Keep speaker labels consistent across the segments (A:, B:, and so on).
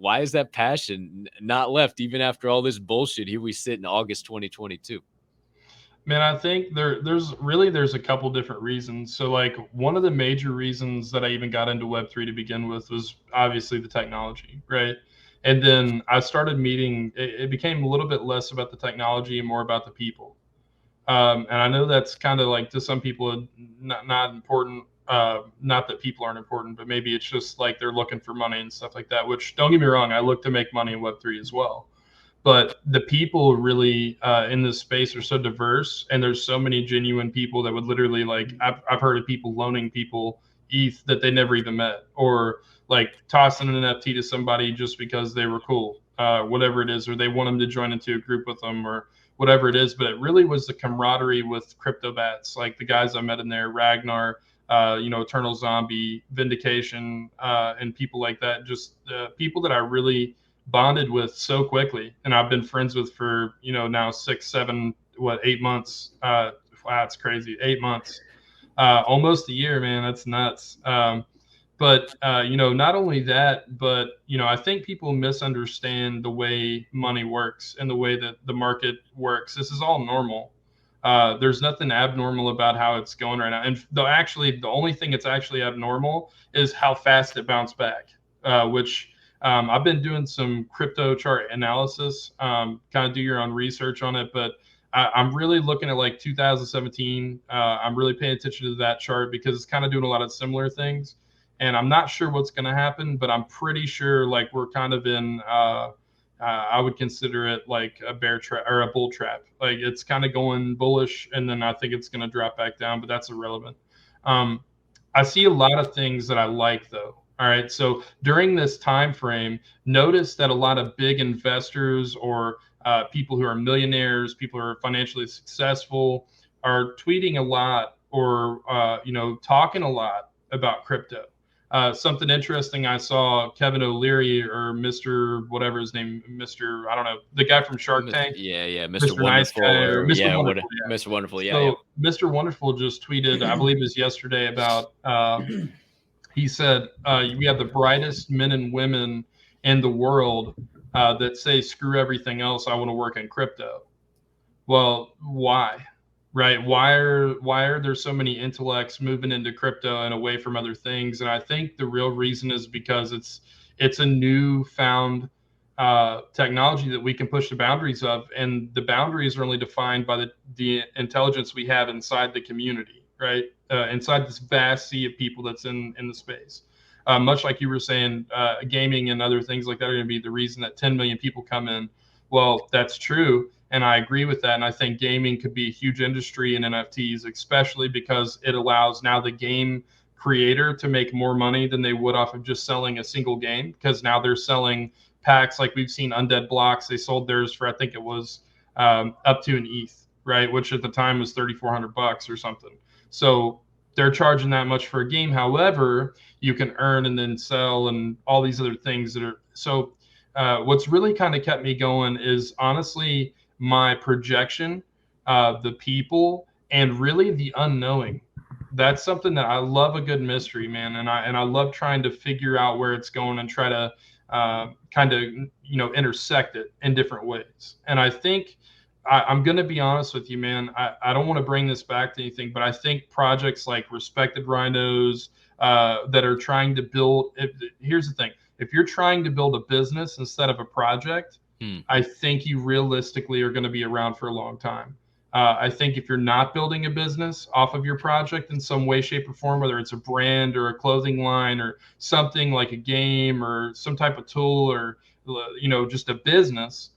A: why is that passion not left even after all this bullshit? Here we sit in August 2022.
B: Man, I think there's a couple different reasons. So like one of the major reasons that I even got into Web3 to begin with was obviously the technology, right? And then I started meeting. It became a little bit less about the technology and more about the people. And I know that's kind of like to some people not important. Not that people aren't important, but maybe it's just like they're looking for money and stuff like that. Which don't get me wrong, I look to make money in Web3 as well. But the people really in this space are so diverse, and there's so many genuine people that would literally like I've heard of people loaning people ETH that they never even met, or like tossing an NFT to somebody just because they were cool, whatever it is, or they want them to join into a group with them, or whatever it is. But it really was the camaraderie with crypto bats, like the guys I met in there, Ragnar, Eternal Zombie, Vindication, and people like that. Just people that I really bonded with so quickly, and I've been friends with for now 6, 7, 8 months. Wow, it's crazy. 8 months, almost a year, man. That's nuts. But not only that, but I think people misunderstand the way money works and the way that the market works. This is all normal. There's nothing abnormal about how it's going right now. And the only thing that's actually abnormal is how fast it bounced back, which I've been doing some crypto chart analysis, kind of do your own research on it, but I'm really looking at like 2017. I'm really paying attention to that chart because it's kind of doing a lot of similar things. And I'm not sure what's going to happen, but I'm pretty sure like we're kind of in, I would consider it like a bear trap or a bull trap. Like it's kind of going bullish, and then I think it's going to drop back down, but that's irrelevant. Um, I see a lot of things that I like though. All right. So during this time frame, notice that a lot of big investors or people who are millionaires, people who are financially successful, are tweeting a lot or talking a lot about crypto. Something interesting I saw Kevin O'Leary or Mr. whatever his name, Mr. I don't know, the guy from Shark Tank,
A: Yeah, Mr.
B: Mr. Nice
A: Wonderful,
B: Guy or
A: or
B: Mr.
A: yeah, what
B: Wonderful. Yeah.
A: Mr. Wonderful, yeah.
B: So Mr. Wonderful just tweeted, I believe it was yesterday, about he said, we have the brightest men and women in the world that say, screw everything else, I want to work in crypto. Well, why? Right? Why are there so many intellects moving into crypto and away from other things? And I think the real reason is because it's a new found technology that we can push the boundaries of, and the boundaries are only defined by the intelligence we have inside the community, right? Inside this vast sea of people that's in the space. Much like you were saying, gaming and other things like that are going to be the reason that 10 million people come in. Well, that's true. And I agree with that. And I think gaming could be a huge industry in NFTs, especially because it allows now the game creator to make more money than they would off of just selling a single game, because now they're selling packs. Like we've seen Undead Blocks, they sold theirs for, I think it was up to an ETH, right? Which at the time was $3,400 or something. So they're charging that much for a game. However, you can earn and then sell and all these other things that are so. What's really kind of kept me going is honestly my projection, the people, and really the unknowing. That's something that I love, a good mystery, man, and I love trying to figure out where it's going and try to kind of intersect it in different ways. And I think I'm going to be honest with you, man. I don't want to bring this back to anything, but I think projects like Respected Rhinos that are trying to build. Here's the thing: if you're trying to build a business instead of a project, I think you realistically are going to be around for a long time. I think if you're not building a business off of your project in some way, shape, or form, whether it's a brand or a clothing line or something like a game or some type of tool or just a business,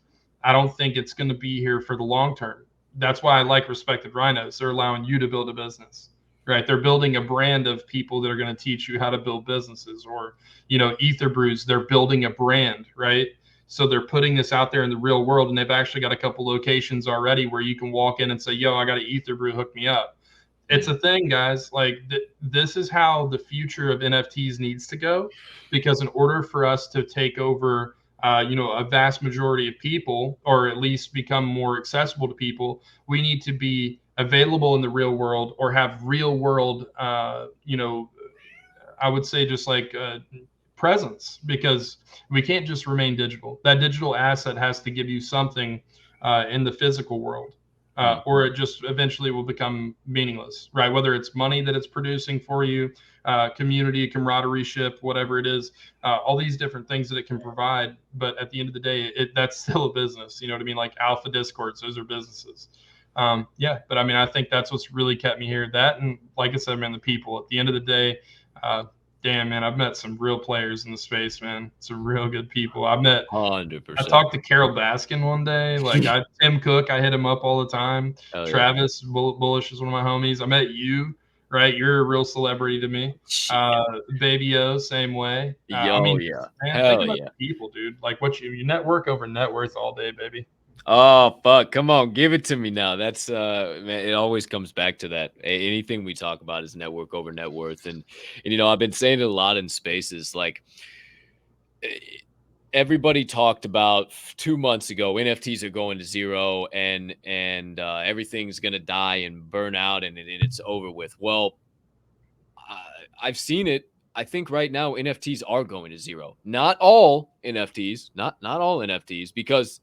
B: I don't think it's going to be here for the long term. That's why I like Respected Rhinos. They're allowing you to build a business, right? They're building a brand of people that are going to teach you how to build businesses. Or Ether Brews, they're building a brand, right? So they're putting this out there in the real world, and they've actually got a couple locations already where you can walk in and say, yo, I got an Ether Brew, hook me up. It's a thing, guys. Like this is how the future of NFTs needs to go, because in order for us to take over a vast majority of people, or at least become more accessible to people, we need to be available in the real world, or have real world, I would say just like presence, because we can't just remain digital. That digital asset has to give you something in the physical world, or it just eventually will become meaningless, right? Whether it's money that it's producing for you, community, camaraderie ship, whatever it is, all these different things that it can provide. But at the end of the day, that's still a business. You know what I mean? Like Alpha Discords, those are businesses. Yeah, but I mean, I think that's what's really kept me here. That, and like I said, man, the people. At the end of the day, damn, man, I've met some real players in the space, man. Some real good people. I
A: 100%.
B: talked to Carol Baskin one day. Like Tim Cook, I hit him up all the time.
A: Hell yeah.
B: Travis Bullish is one of my homies. I met you, right? You're a real celebrity to me. Baby O, same way. I mean,
A: yeah.
B: man,
A: Hell
B: think about
A: yeah.
B: the people, dude. Like what you network over net worth all day, baby.
A: Oh fuck! Come on, give it to me now. That's man, it always comes back to that. Anything we talk about is network over net worth, and you know I've been saying it a lot in spaces. Like everybody talked about 2 months ago, NFTs are going to zero, and everything's gonna die and burn out, and it's over with. Well, I've seen it. I think right now NFTs are going to zero. Not all NFTs, not all NFTs, because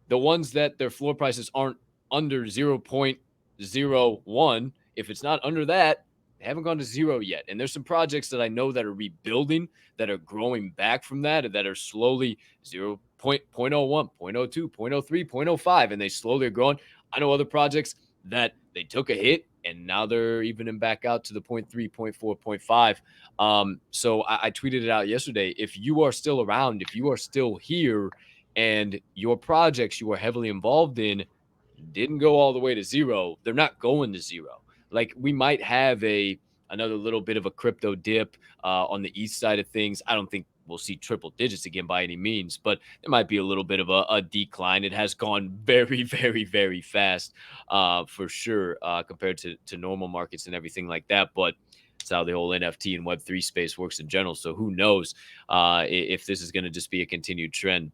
A: the ones that their floor prices aren't under 0.01, if it's not under that, they haven't gone to zero yet. And there's some projects that I know that are rebuilding, that are growing back from that, and that are slowly 0.01, 0.02, 0.03, 0.05, and they slowly are growing. I know other projects that they took a hit and now they're evening back out to the 0.3, 0.4, 0.5. So I tweeted it out yesterday. If you are still around, if you are still here, and your projects you are heavily involved in didn't go all the way to zero, they're not going to zero. Like we might have another little bit of a crypto dip on the east side of things. I don't think we'll see triple digits again by any means, but there might be a little bit of a decline. It has gone very, very, very fast for sure compared to normal markets and everything like that. But it's how the whole NFT and Web3 space works in general. So who knows if this is going to just be a continued trend.